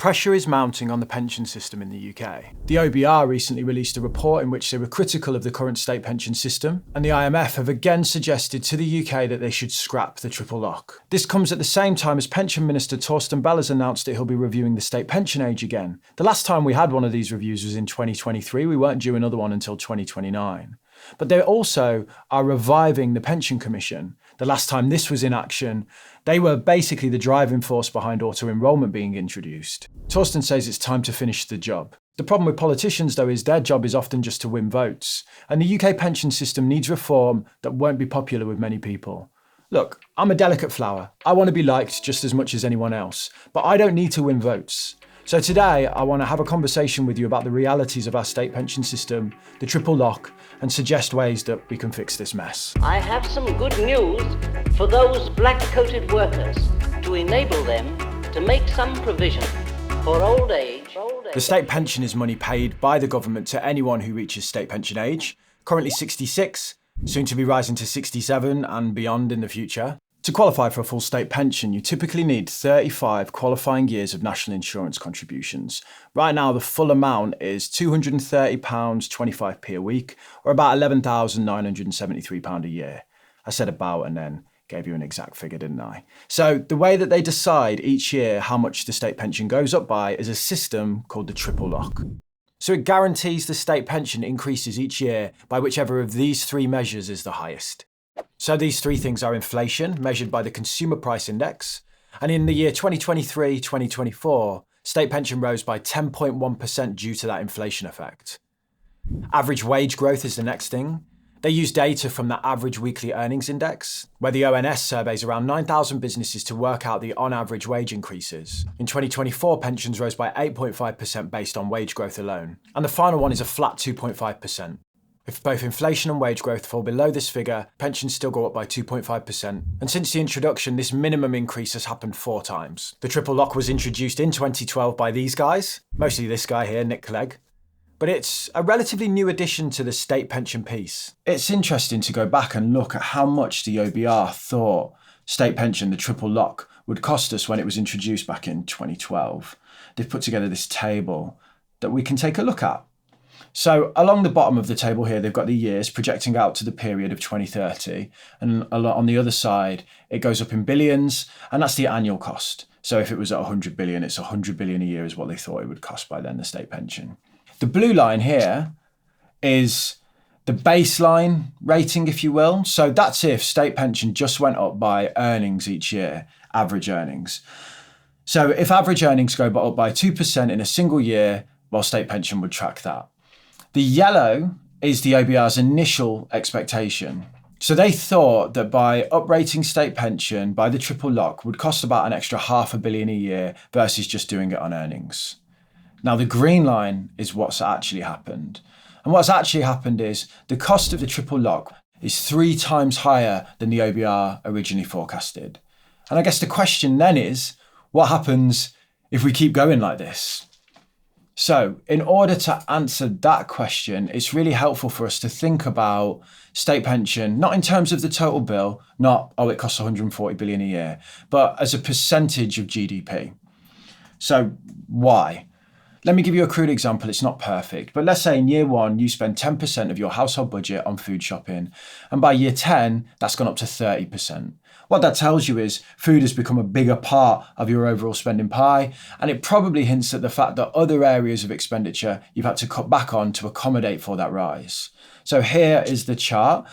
Pressure is mounting on the pension system in the UK. The OBR recently released a report in which they were critical of the current state pension system, and the IMF have again suggested to the UK that they should scrap the triple lock. This comes at the same time as Pension Minister Torsten Beller's announced that he'll be reviewing the state pension age again. The last time we had one of these reviews was in 2023, we weren't due another one until 2029. But they also are reviving the Pension Commission. The last time this was in action, they were basically the driving force behind auto-enrolment being introduced. Torsten says it's time to finish the job. The problem with politicians, though, is their job is often just to win votes. And the UK pension system needs reform that won't be popular with many people. Look, I'm a delicate flower. I want to be liked just as much as anyone else. But I don't need to win votes. So today, I want to have a conversation with you about the realities of our state pension system, the triple lock, and suggest ways that we can fix this mess. I have some good news for those black-coated workers to enable them to make some provision for old age. The state pension is money paid by the government to anyone who reaches state pension age, currently 66, soon to be rising to 67 and beyond in the future. To qualify for a full state pension, you typically need 35 qualifying years of national insurance contributions. Right now, the full amount is £230.25p a week, or about £11,973 a year. I said about and then gave you an exact figure, didn't I? So the way that they decide each year how much the state pension goes up by is a system called the triple lock. So it guarantees the state pension increases each year by whichever of these three measures is the highest. So these three things are inflation, measured by the Consumer Price Index, and in the year 2023-2024, state pension rose by 10.1% due to that inflation effect. Average wage growth is the next thing. They use data from the Average Weekly Earnings Index, where the ONS surveys around 9,000 businesses to work out the on-average wage increases. In 2024, pensions rose by 8.5% based on wage growth alone. And the final one is a flat 2.5%. If both inflation and wage growth fall below this figure, pensions still go up by 2.5%. And since the introduction, this minimum increase has happened 4 times. The triple lock was introduced in 2012 by these guys, mostly this guy here, Nick Clegg. But it's a relatively new addition to the state pension piece. It's interesting to go back and look at how much the OBR thought state pension, the triple lock, would cost us when it was introduced back in 2012. They've put together this table that we can take a look at. So along the bottom of the table here, they've got the years projecting out to the period of 2030. And on the other side, it goes up in billions, and that's the annual cost. So if it was at 100 billion, it's 100 billion a year is what they thought it would cost by then, the state pension. The blue line here is the baseline rating, if you will. So that's if state pension just went up by earnings each year, average earnings. So if average earnings go up by 2% in a single year, well, state pension would track that. The yellow is the OBR's initial expectation. So they thought that by uprating state pension by the triple lock would cost about an extra £500 million a year versus just doing it on earnings. Now the green line is what's actually happened. And what's actually happened is the cost of the triple lock is 3 times higher than the OBR originally forecasted. And I guess the question then is, what happens if we keep going like this? So in order to answer that question, it's really helpful for us to think about state pension, not in terms of the total bill, not, it costs 140 billion a year, but as a percentage of GDP. So why? Let me give you a crude example. It's not perfect, but let's say in year 1, you spend 10% of your household budget on food shopping. And by year 10, that's gone up to 30%. What that tells you is food has become a bigger part of your overall spending pie, and it probably hints at the fact that other areas of expenditure you've had to cut back on to accommodate for that rise. So here is the chart.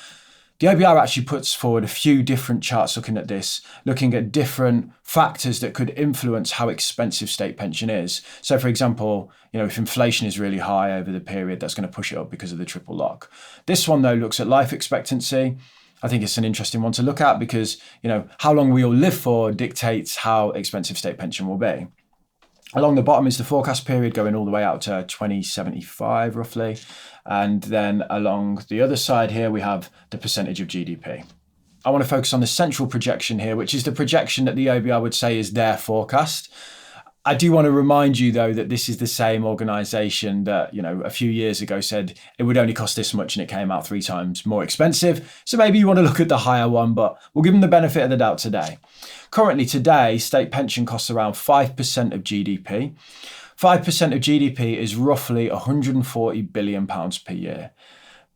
The OBR actually puts forward a few different charts looking at this, looking at different factors that could influence how expensive state pension is. So for example, if inflation is really high over the period, that's going to push it up because of the triple lock. This one though looks at life expectancy. I think it's an interesting one to look at because, how long we all live for dictates how expensive state pension will be. Along the bottom is the forecast period going all the way out to 2075 roughly. And then along the other side here, we have the percentage of GDP. I want to focus on the central projection here, which is the projection that the OBR would say is their forecast. I do want to remind you, though, that this is the same organisation that, a few years ago said it would only cost this much and it came out 3 times more expensive. So maybe you want to look at the higher one, but we'll give them the benefit of the doubt today. Currently, today, state pension costs around 5% of GDP. 5% of GDP is roughly £140 billion per year.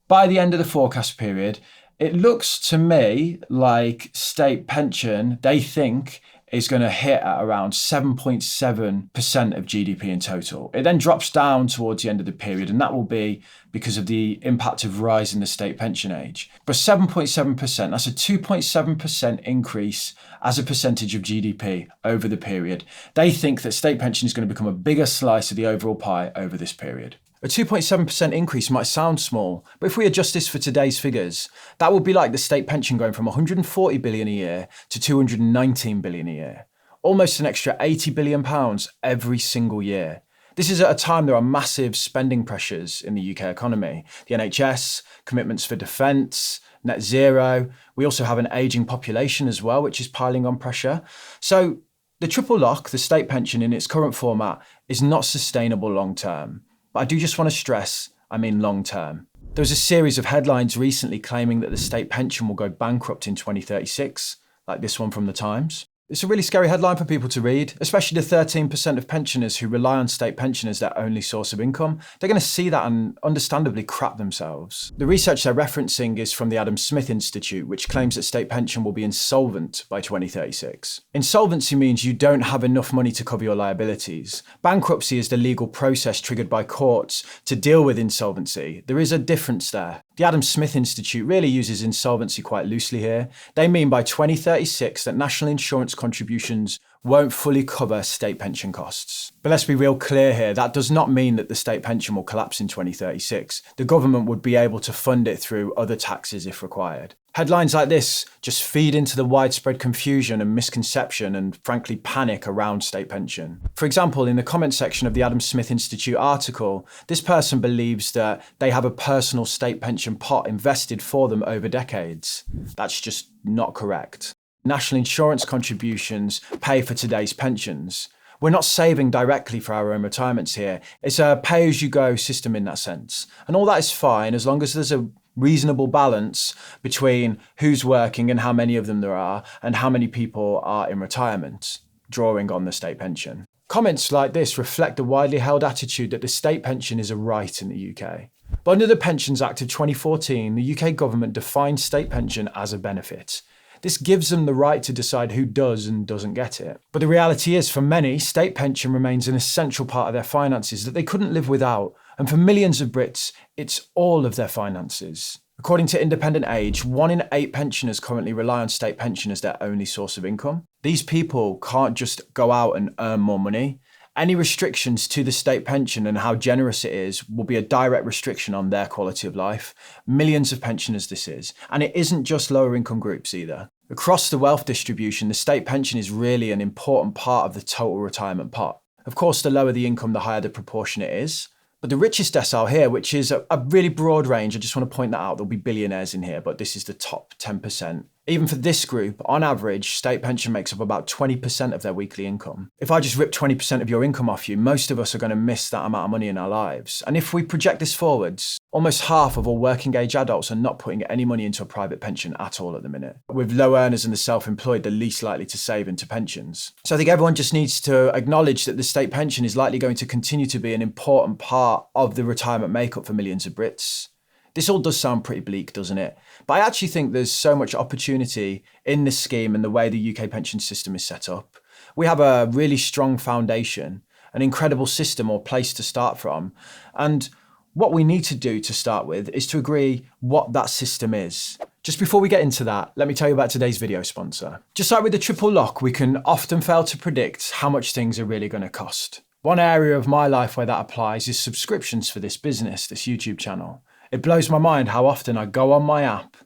By the end of the forecast period, it looks to me like state pension, they think, is going to hit at around 7.7% of GDP in total. It then drops down towards the end of the period, and that will be because of the impact of rising the state pension age. But 7.7%, that's a 2.7% increase as a percentage of GDP over the period. They think that state pension is going to become a bigger slice of the overall pie over this period. A 2.7% increase might sound small, but if we adjust this for today's figures, that would be like the state pension going from 140 billion a year to 219 billion a year. Almost an extra 80 billion pounds every single year. This is at a time there are massive spending pressures in the UK economy. The NHS, commitments for defence, net zero. We also have an ageing population as well, which is piling on pressure. So the triple lock, the state pension in its current format, is not sustainable long term. But I do just want to stress, I mean long term. There was a series of headlines recently claiming that the state pension will go bankrupt in 2036, like this one from the Times. It's a really scary headline for people to read, especially the 13% of pensioners who rely on state pension as their only source of income. They're going to see that and understandably crap themselves. The research they're referencing is from the Adam Smith Institute, which claims that state pension will be insolvent by 2036. Insolvency means you don't have enough money to cover your liabilities. Bankruptcy is the legal process triggered by courts to deal with insolvency. There is a difference there. The Adam Smith Institute really uses insolvency quite loosely here. They mean by 2036 that national insurance contributions won't fully cover state pension costs. But let's be real clear here, that does not mean that the state pension will collapse in 2036. The government would be able to fund it through other taxes if required. Headlines like this just feed into the widespread confusion and misconception and, frankly, panic around state pension. For example, in the comment section of the Adam Smith Institute article, this person believes that they have a personal state pension pot invested for them over decades. That's just not correct. National insurance contributions pay for today's pensions. We're not saving directly for our own retirements here. It's a pay-as-you-go system in that sense. And all that is fine as long as there's a reasonable balance between who's working and how many of them there are and how many people are in retirement, drawing on the state pension. Comments like this reflect the widely held attitude that the state pension is a right in the UK. But under the Pensions Act of 2014, the UK government defined state pension as a benefit. This gives them the right to decide who does and doesn't get it. But the reality is, for many, state pension remains an essential part of their finances that they couldn't live without. And for millions of Brits, it's all of their finances. According to Independent Age, 1 in 8 pensioners currently rely on state pension as their only source of income. These people can't just go out and earn more money. Any restrictions to the state pension and how generous it is will be a direct restriction on their quality of life. Millions of pensioners this is. And it isn't just lower income groups either. Across the wealth distribution, the state pension is really an important part of the total retirement pot. Of course, the lower the income, the higher the proportion it is. But the richest decile here, which is a really broad range, I just want to point that out, there'll be billionaires in here, but this is the top 10%. Even for this group, on average, state pension makes up about 20% of their weekly income. If I just rip 20% of your income off you, most of us are going to miss that amount of money in our lives. And if we project this forwards, almost half of all working age adults are not putting any money into a private pension at all at the minute. With low earners and the self-employed, the least likely to save into pensions. So I think everyone just needs to acknowledge that the state pension is likely going to continue to be an important part of the retirement makeup for millions of Brits. This all does sound pretty bleak, doesn't it? But I actually think there's so much opportunity in this scheme and the way the UK pension system is set up. We have a really strong foundation, an incredible system or place to start from. And what we need to do to start with is to agree what that system is. Just before we get into that, let me tell you about today's video sponsor. Just like with the triple lock, we can often fail to predict how much things are really going to cost. One area of my life where that applies is subscriptions for this business, this YouTube channel. It blows my mind how often I go on my app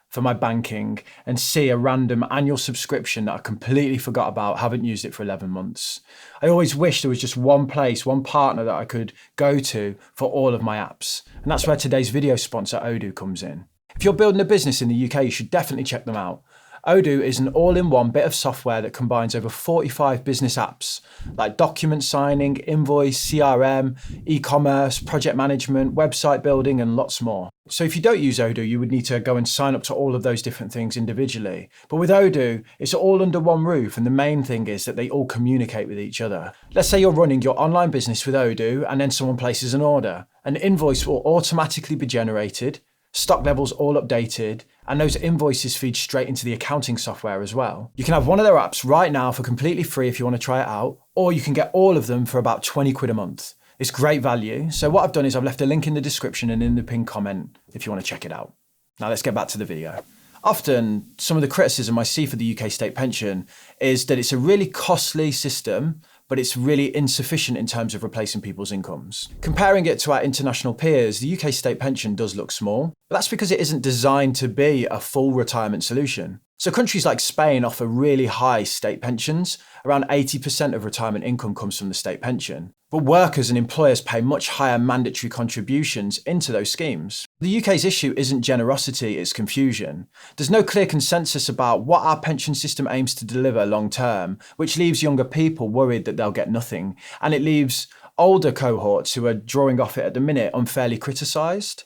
for my banking and see a random annual subscription that I completely forgot about, haven't used it for 11 months. I always wish there was just one place, one partner that I could go to for all of my apps. And that's where today's video sponsor Odoo comes in. If you're building a business in the UK, you should definitely check them out. Odoo is an all-in-one bit of software that combines over 45 business apps like document signing, invoice, CRM, e-commerce, project management, website building, and lots more. So if you don't use Odoo, you would need to go and sign up to all of those different things individually. But with Odoo, it's all under one roof, and the main thing is that they all communicate with each other. Let's say you're running your online business with Odoo, and then someone places an order. An invoice will automatically be generated, stock levels all updated, and those invoices feed straight into the accounting software as well. You can have one of their apps right now for completely free if you want to try it out, or you can get all of them for about 20 quid a month. It's great value. So what I've done is I've left a link in the description and in the pinned comment if you want to check it out. Now let's get back to the video. Often, some of the criticism I see for the UK state pension is that it's a really costly system, but it's really insufficient in terms of replacing people's incomes. Comparing it to our international peers, the UK state pension does look small, but that's because it isn't designed to be a full retirement solution. So countries like Spain offer really high state pensions. Around 80% of retirement income comes from the state pension. But workers and employers pay much higher mandatory contributions into those schemes. The UK's issue isn't generosity, it's confusion. There's no clear consensus about what our pension system aims to deliver long term, which leaves younger people worried that they'll get nothing. And it leaves older cohorts who are drawing off it at the minute unfairly criticised.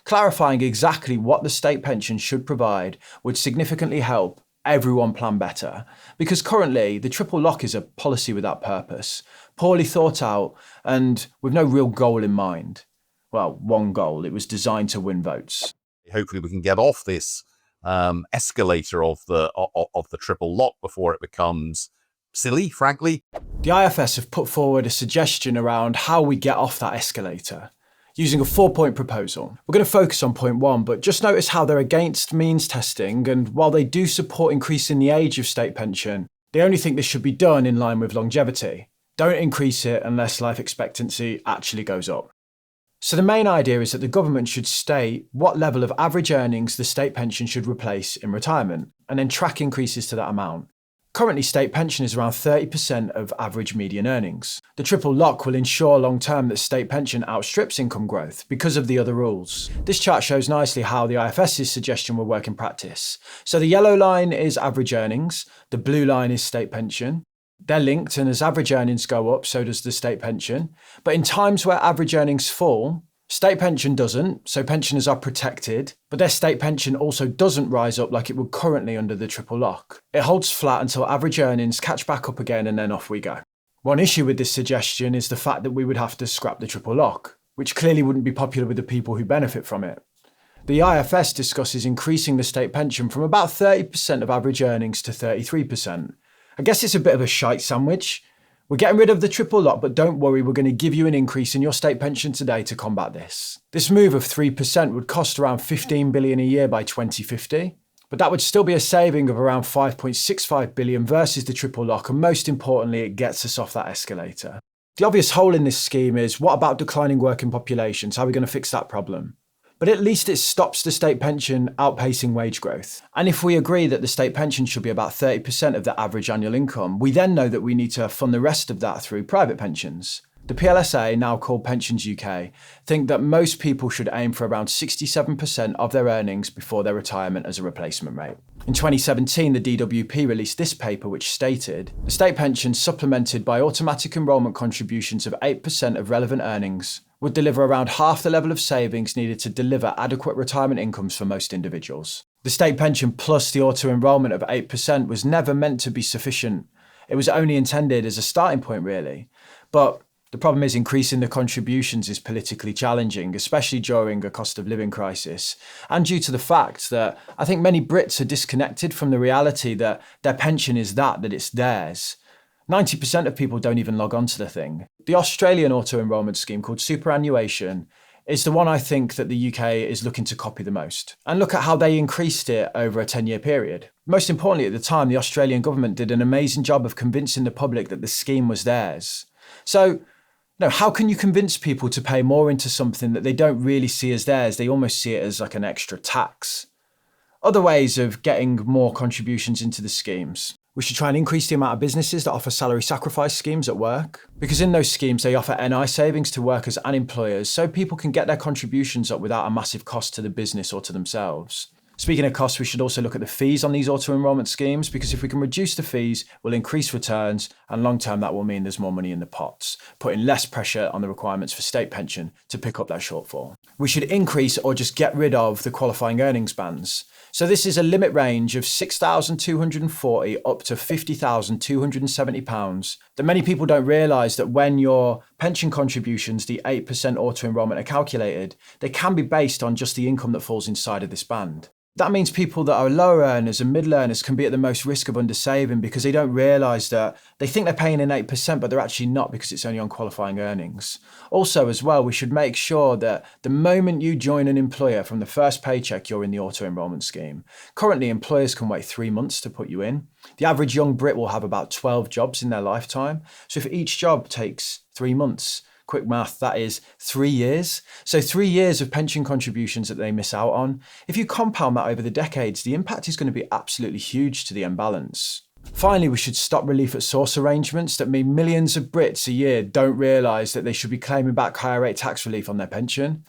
Clarifying exactly what the state pension should provide would significantly help everyone plan better. Because currently, the triple lock is a policy without purpose, poorly thought out, and with no real goal in mind. Well, one goal: it was designed to win votes. Hopefully we can get off this escalator of the triple lock before it becomes silly, frankly. The IFS have put forward a suggestion around how we get off that escalator, using a 4-point proposal. We're going to focus on point 1, but just notice how they're against means testing, and while they do support increasing the age of state pension, they only think this should be done in line with longevity. Don't increase it unless life expectancy actually goes up. So the main idea is that the government should state what level of average earnings the state pension should replace in retirement, and then track increases to that amount. Currently, state pension is around 30% of average median earnings. The triple lock will ensure long-term that state pension outstrips income growth because of the other rules. This chart shows nicely how the IFS's suggestion will work in practice. So the yellow line is average earnings, the blue line is state pension. They're linked, and as average earnings go up, so does the state pension. But in times where average earnings fall, state pension doesn't, so pensioners are protected, but their state pension also doesn't rise up like it would currently under the triple lock. It holds flat until average earnings catch back up again, and then off we go. One issue with this suggestion is the fact that we would have to scrap the triple lock, which clearly wouldn't be popular with the people who benefit from it. The IFS discusses increasing the state pension from about 30% of average earnings to 33%. I guess it's a bit of a shite sandwich. We're getting rid of the triple lock, but don't worry, we're going to give you an increase in your state pension today to combat this. This move of 3% would cost around 15 billion a year by 2050, but that would still be a saving of around 5.65 billion versus the triple lock, and most importantly, it gets us off that escalator. The obvious hole in this scheme is, what about declining working populations? How are we going to fix that problem? But at least it stops the state pension outpacing wage growth. And if we agree that the state pension should be about 30% of the average annual income, we then know that we need to fund the rest of that through private pensions. The PLSA, now called Pensions UK, think that most people should aim for around 67% of their earnings before their retirement as a replacement rate. In 2017, the DWP released this paper which stated, the state pension supplemented by automatic enrolment contributions of 8% of relevant earnings would deliver around half the level of savings needed to deliver adequate retirement incomes for most individuals. The state pension plus the auto-enrolment of 8% was never meant to be sufficient. It was only intended as a starting point, really. But the problem is increasing the contributions is politically challenging, especially during a cost of living crisis, and due to the fact that I think many Brits are disconnected from the reality that their pension is that it's theirs. 90% of people don't even log on to the thing. The Australian auto-enrolment scheme called superannuation is the one I think that the UK is looking to copy the most. And look at how they increased it over a 10-year period. Most importantly, at the time, the Australian government did an amazing job of convincing the public that the scheme was theirs. So, how can you convince people to pay more into something that they don't really see as theirs? They almost see it as like an extra tax. Other ways of getting more contributions into the schemes. We should try and increase the amount of businesses that offer salary sacrifice schemes at work, because in those schemes they offer NI savings to workers and employers so people can get their contributions up without a massive cost to the business or to themselves. Speaking of costs, we should also look at the fees on these auto-enrollment schemes, because if we can reduce the fees, we'll increase returns, and long term that will mean there's more money in the pots, putting less pressure on the requirements for state pension to pick up that shortfall. We should increase or just get rid of the qualifying earnings bands. So this is a limit range of £6,240 up to £50,270 that many people don't realise that when your pension contributions, the 8% auto-enrolment, are calculated, they can be based on just the income that falls inside of this band. That means people that are lower earners and middle earners can be at the most risk of undersaving because they don't realise that they think they're paying in 8%, but they're actually not, because it's only on qualifying earnings. Also, as well, we should make sure that the moment you join an employer, from the first paycheck, you're in the auto-enrolment scheme. Currently, employers can wait 3 months to put you in. The average young Brit will have about 12 jobs in their lifetime. So if each job takes 3 months, quick math, that is 3 years. So 3 years of pension contributions that they miss out on. If you compound that over the decades, the impact is going to be absolutely huge to the end balance. Finally, we should stop relief at source arrangements that mean millions of Brits a year don't realise that they should be claiming back higher rate tax relief on their pension.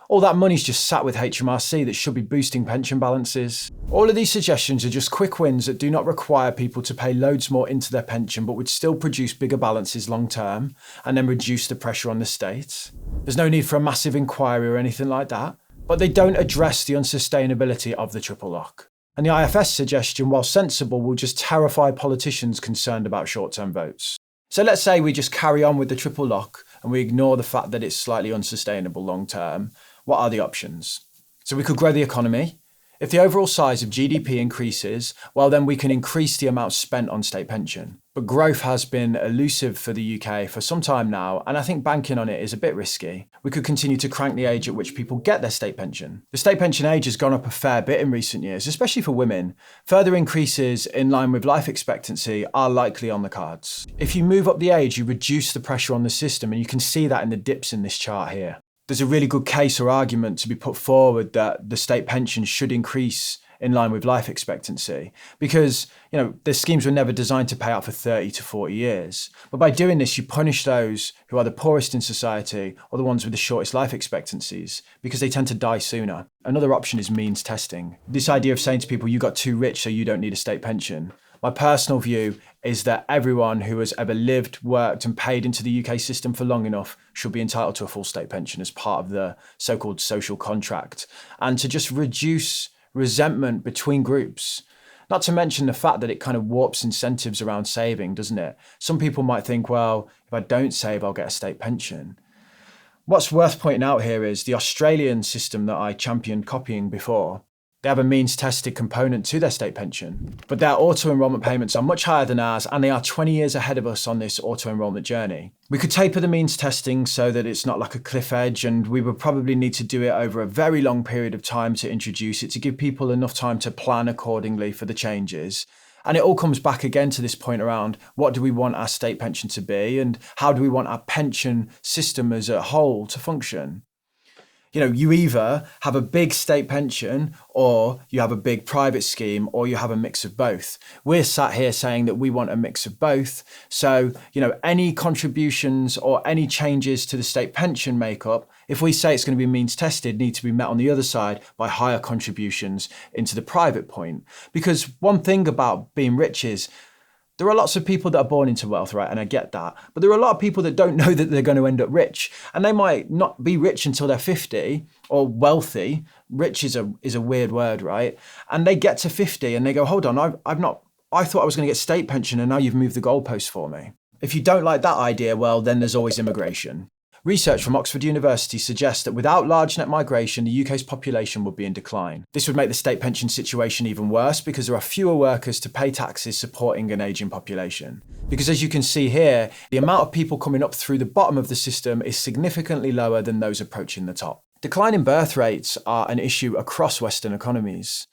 All that money's just sat with HMRC that should be boosting pension balances. All of these suggestions are just quick wins that do not require people to pay loads more into their pension, but would still produce bigger balances long term and then reduce the pressure on the state. There's no need for a massive inquiry or anything like that, but they don't address the unsustainability of the triple lock. And the IFS suggestion, while sensible, will just terrify politicians concerned about short-term votes. So let's say we just carry on with the triple lock and we ignore the fact that it's slightly unsustainable long term. What are the options? So we could grow the economy. If the overall size of GDP increases, well, then we can increase the amount spent on state pension. But growth has been elusive for the UK for some time now, and I think banking on it is a bit risky. We could continue to crank the age at which people get their state pension. The state pension age has gone up a fair bit in recent years, especially for women. Further increases in line with life expectancy are likely on the cards. If you move up the age, you reduce the pressure on the system, and you can see that in the dips in this chart here. There's a really good case or argument to be put forward that the state pension should increase in line with life expectancy, because the schemes were never designed to pay out for 30 to 40 years. But by doing this, you punish those who are the poorest in society or the ones with the shortest life expectancies, because they tend to die sooner. Another option is means testing. This idea of saying to people, you got too rich so you don't need a state pension. My personal view is that everyone who has ever lived, worked and paid into the UK system for long enough should be entitled to a full state pension as part of the so-called social contract, and to just reduce resentment between groups. Not to mention the fact that it kind of warps incentives around saving, doesn't it? Some people might think, well, if I don't save, I'll get a state pension. What's worth pointing out here is the Australian system that I championed copying before. They have a means-tested component to their state pension, but their auto-enrolment payments are much higher than ours, and they are 20 years ahead of us on this auto-enrolment journey. We could taper the means testing so that it's not like a cliff edge, and we would probably need to do it over a very long period of time to introduce it, to give people enough time to plan accordingly for the changes. And it all comes back again to this point around, what do we want our state pension to be, and how do we want our pension system as a whole to function? You either have a big state pension, or you have a big private scheme, or you have a mix of both. We're sat here saying that we want a mix of both. So, any contributions or any changes to the state pension makeup, if we say it's going to be means tested, need to be met on the other side by higher contributions into the private point. Because one thing about being rich is, there are lots of people that are born into wealth, right? And I get that. But there are a lot of people that don't know that they're going to end up rich. And they might not be rich until they're 50 or wealthy. Rich is a weird word, right? And they get to 50 and they go, hold on, I thought I was going to get state pension and now you've moved the goalpost for me. If you don't like that idea, well, then there's always immigration. Research from Oxford University suggests that without large net migration, the UK's population would be in decline. This would make the state pension situation even worse because there are fewer workers to pay taxes supporting an ageing population. Because as you can see here, the amount of people coming up through the bottom of the system is significantly lower than those approaching the top. Declining birth rates are an issue across Western economies.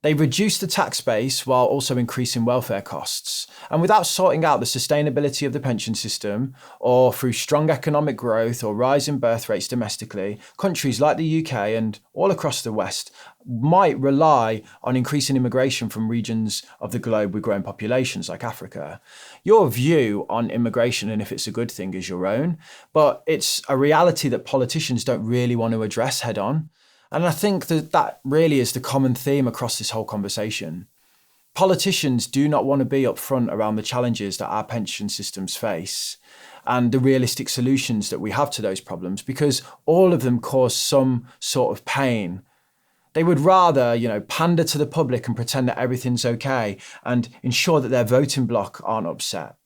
They reduce the tax base while also increasing welfare costs. And without sorting out the sustainability of the pension system, or through strong economic growth or rising birth rates domestically, countries like the UK and all across the West might rely on increasing immigration from regions of the globe with growing populations like Africa. Your view on immigration and if it's a good thing is your own, but it's a reality that politicians don't really want to address head on. And I think that really is the common theme across this whole conversation. Politicians do not want to be upfront around the challenges that our pension systems face and the realistic solutions that we have to those problems, because all of them cause some sort of pain. They would rather, pander to the public and pretend that everything's okay and ensure that their voting bloc aren't upset.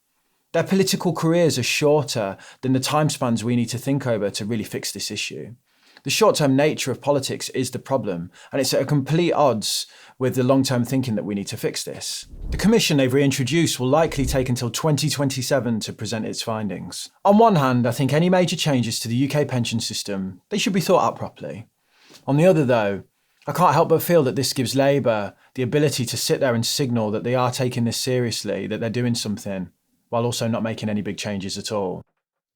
Their political careers are shorter than the time spans we need to think over to really fix this issue. The short-term nature of politics is the problem, and it's at complete odds with the long-term thinking that we need to fix this. The commission they've reintroduced will likely take until 2027 to present its findings. On one hand, I think any major changes to the UK pension system, they should be thought out properly. On the other though, I can't help but feel that this gives Labour the ability to sit there and signal that they are taking this seriously, that they're doing something, while also not making any big changes at all.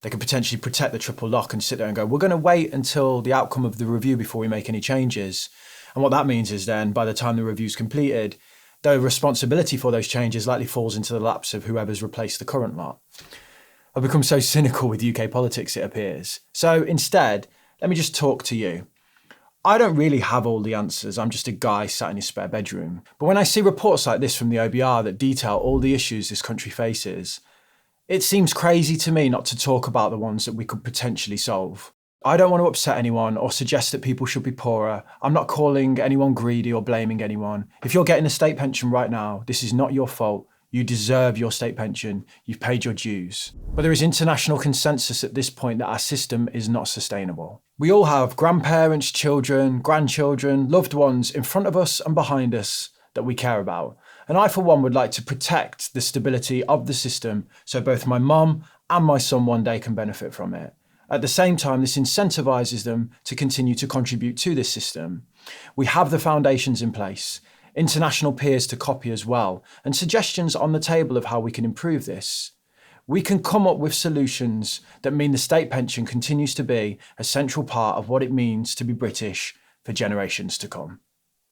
They could potentially protect the triple lock and sit there and go, we're going to wait until the outcome of the review before we make any changes. And what that means is then by the time the review's completed, the responsibility for those changes likely falls into the laps of whoever's replaced the current lot. I've become so cynical with UK politics, it appears. So instead, let me just talk to you. I don't really have all the answers. I'm just a guy sat in his spare bedroom. But when I see reports like this from the OBR that detail all the issues this country faces, it seems crazy to me not to talk about the ones that we could potentially solve. I don't want to upset anyone or suggest that people should be poorer. I'm not calling anyone greedy or blaming anyone. If you're getting a state pension right now, this is not your fault. You deserve your state pension. You've paid your dues. But there is international consensus at this point that our system is not sustainable. We all have grandparents, children, grandchildren, loved ones in front of us and behind us that we care about. And I, for one, would like to protect the stability of the system so both my mum and my son one day can benefit from it. At the same time, this incentivises them to continue to contribute to this system. We have the foundations in place, international peers to copy as well, and suggestions on the table of how we can improve this. We can come up with solutions that mean the state pension continues to be a central part of what it means to be British for generations to come.